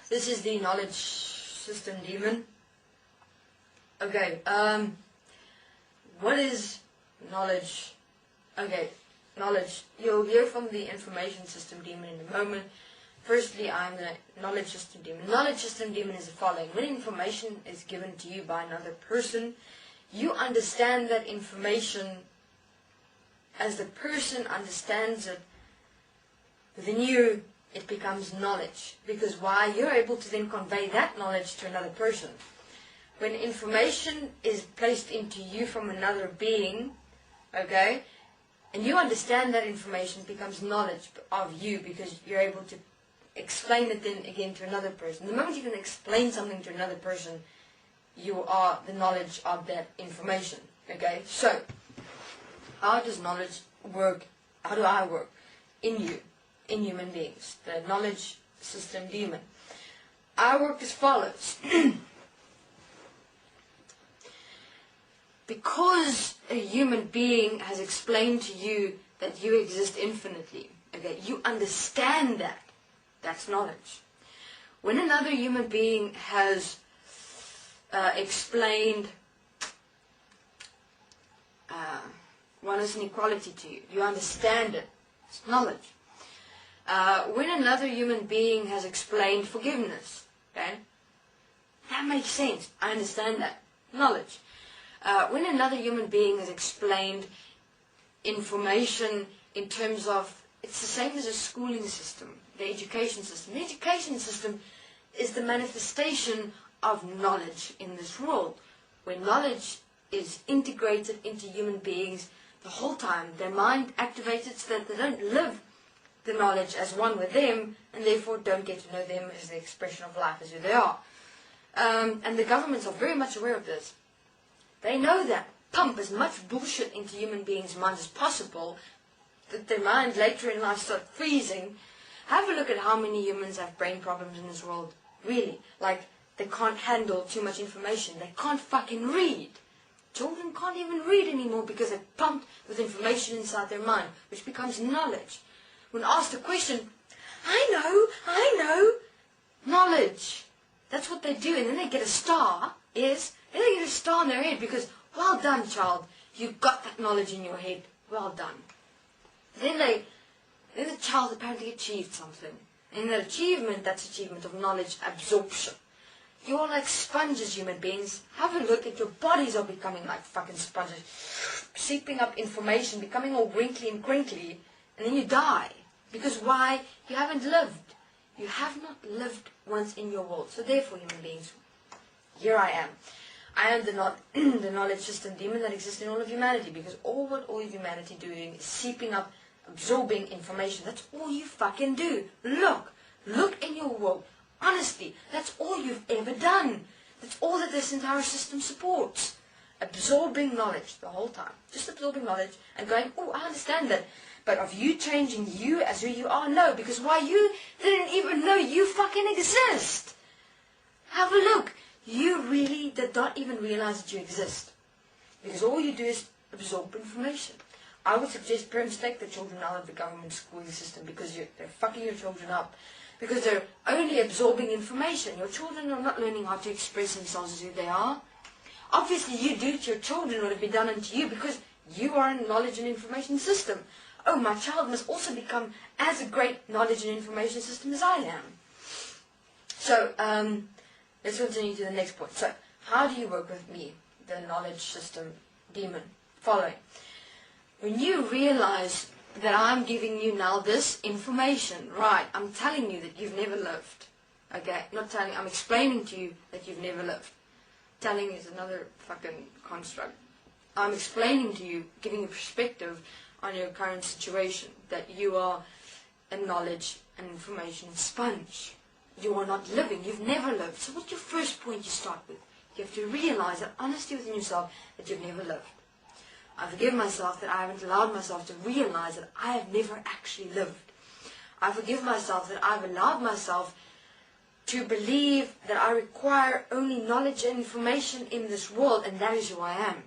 This is the knowledge system demon. Okay, what is knowledge? Okay, knowledge. You'll hear from the information system demon in a moment. Firstly, I'm the knowledge system demon. Knowledge system demon is the following. When information is given to you by another person, you understand that information as the person understands it. Within you, it becomes knowledge. Because why? You're able to then convey that knowledge to another person. When information is placed into you from another being, okay, and you understand that information, it becomes knowledge of you because you're able to explain it then again to another person. The moment you can explain something to another person, you are the knowledge of that information. Okay, so how does knowledge work? How do I work in you, in human beings? The knowledge system demon. I work as follows. Because a human being has explained to you that you exist infinitely, okay, you understand that. That's knowledge. When another human being has explained oneness and equality to you, you understand it. It's knowledge. When another human being has explained forgiveness, okay, that makes sense. I understand that. Knowledge. When another human being has explained information in terms of, it's the same as a schooling system, the education system. The education system is the manifestation of knowledge in this world. When knowledge is integrated into human beings the whole time, their mind activated so that they don't live the knowledge as one with them, and therefore don't get to know them as the expression of life as who they are. And the governments are very much aware of this. They know that. Pump as much bullshit into human beings' minds as possible, that their mind later in life start freezing. Have a look at how many humans have brain problems in this world. Really. Like, they can't handle too much information. They can't fucking read. Children can't even read anymore because they're pumped with information inside their mind, which becomes knowledge. When asked a question, I know, knowledge. That's what they do, and then they get a star, then they get a star in their head because, well done, child, you got that knowledge in your head, well done. Then the child apparently achieved something. And that achievement, that's achievement of knowledge absorption. You're like sponges, human beings. Have a look at your bodies are becoming like fucking sponges, seeping up information, becoming all wrinkly and crinkly, and then you die. Because why? You haven't lived. You have not lived once in your world. So therefore, human beings, here I am. I am the knowledge system demon that exists in all of humanity, because all of humanity doing is seeping up, absorbing information. That's all you fucking do. Look in your world. Honestly, that's all you've ever done. That's all that this entire system supports. Absorbing knowledge the whole time. Just absorbing knowledge and going, oh, I understand that. But of you changing you as who you are, no. Because why? You didn't even know you fucking exist. Have a look. You really did not even realize that you exist. Because all you do is absorb information. I would suggest parents take their children out of the government schooling system because they're fucking your children up. Because they're only absorbing information. Your children are not learning how to express themselves as who they are. Obviously you do to your children what have been done unto you because you are a knowledge and information system. Oh, my child must also become as a great knowledge and information system as I am. So, let's continue to the next point. So, how do you work with me, the knowledge system demon? Following. When you realize that I'm giving you now this information, right, I'm telling you that you've never lived. Okay, not telling, I'm explaining to you that you've never lived. Telling is another fucking construct. I'm explaining to you, giving you perspective on your current situation, that you are a knowledge and information sponge. You are not living, you've never lived. So what's your first point you start with? You have to realize that honesty within yourself that you've never lived. I forgive myself that I haven't allowed myself to realize that I have never actually lived. I forgive myself that I've allowed myself to believe that I require only knowledge and information in this world, and that is who I am.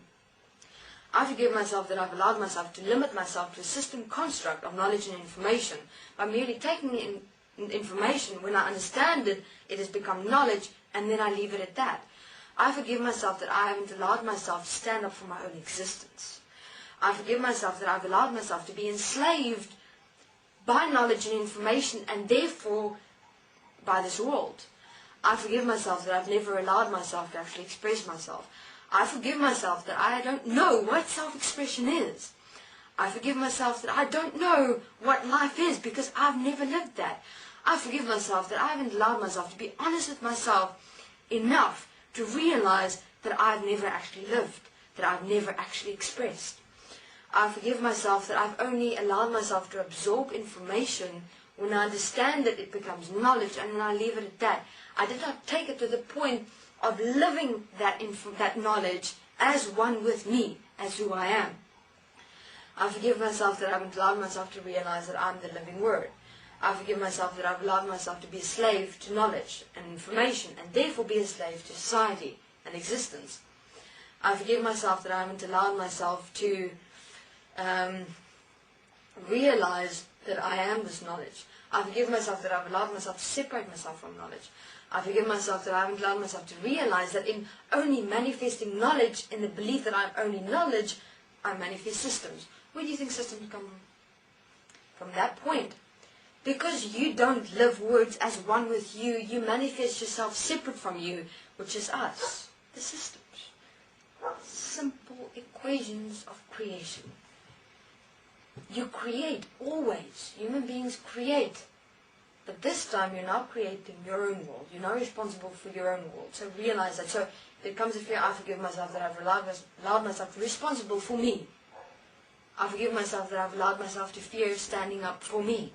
I forgive myself that I've allowed myself to limit myself to a system construct of knowledge and information by merely taking information. When I understand it, it has become knowledge, and then I leave it at that. I forgive myself that I haven't allowed myself to stand up for my own existence. I forgive myself that I've allowed myself to be enslaved by knowledge and information, and therefore by this world. I forgive myself that I've never allowed myself to actually express myself. I forgive myself that I don't know what self-expression is. I forgive myself that I don't know what life is because I've never lived that. I forgive myself that I haven't allowed myself to be honest with myself enough to realize that I've never actually lived, that I've never actually expressed. I forgive myself that I've only allowed myself to absorb information. When I understand it, it becomes knowledge, and then I leave it at that. I did not take it to the point of living that knowledge as one with me, as who I am. I forgive myself that I haven't allowed myself to realize that I'm the living Word. I forgive myself that I've allowed myself to be a slave to knowledge and information, and therefore be a slave to society and existence. I forgive myself that I haven't allowed myself to realize that I am this knowledge. I forgive myself that I've allowed myself to separate myself from knowledge. I forgive myself that I haven't allowed myself to realize that in only manifesting knowledge, in the belief that I'm only knowledge, I manifest systems. Where do you think systems come from? From that point. Because you don't live words as one with you, you manifest yourself separate from you, which is us, the systems. Simple equations of creation. You create, always. Human beings create. But this time you're now creating your own world. You're now responsible for your own world. So realize that. So if it comes to fear, I forgive myself that I've allowed myself to be responsible for me. I forgive myself that I've allowed myself to fear standing up for me.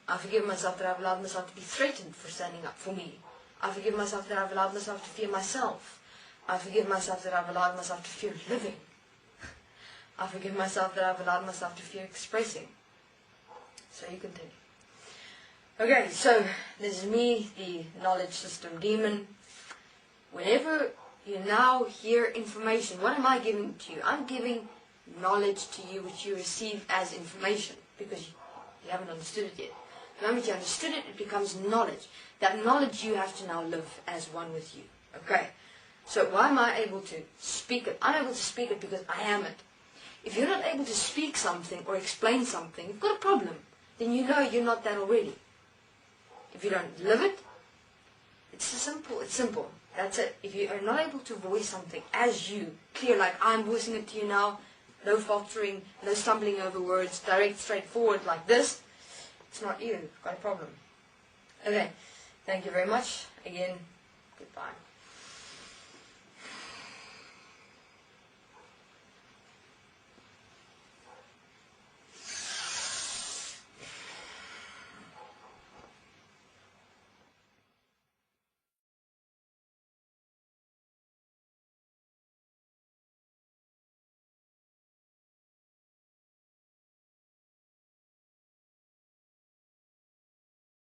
I forgive myself that I've allowed myself to be threatened for standing up for me. I forgive myself that I've allowed myself to fear myself. I forgive myself that I've allowed myself to fear living. I forgive myself that I've allowed myself to fear expressing. So you continue. Okay, so this is me, the knowledge system demon. Whenever you now hear information, what am I giving to you? I'm giving knowledge to you which you receive as information because you haven't understood it yet. The moment you understood it, it becomes knowledge. That knowledge you have to now live as one with you. Okay, so why am I able to speak it? I'm able to speak it because I am it. If you're not able to speak something or explain something, you've got a problem. Then you know you're not that already. If you don't live it, it's simple. That's it. If you are not able to voice something as you, clear, like I'm voicing it to you now, no faltering, no stumbling over words, direct, straightforward like this, it's not you. You've got a problem. Okay. Thank you very much. Again, goodbye.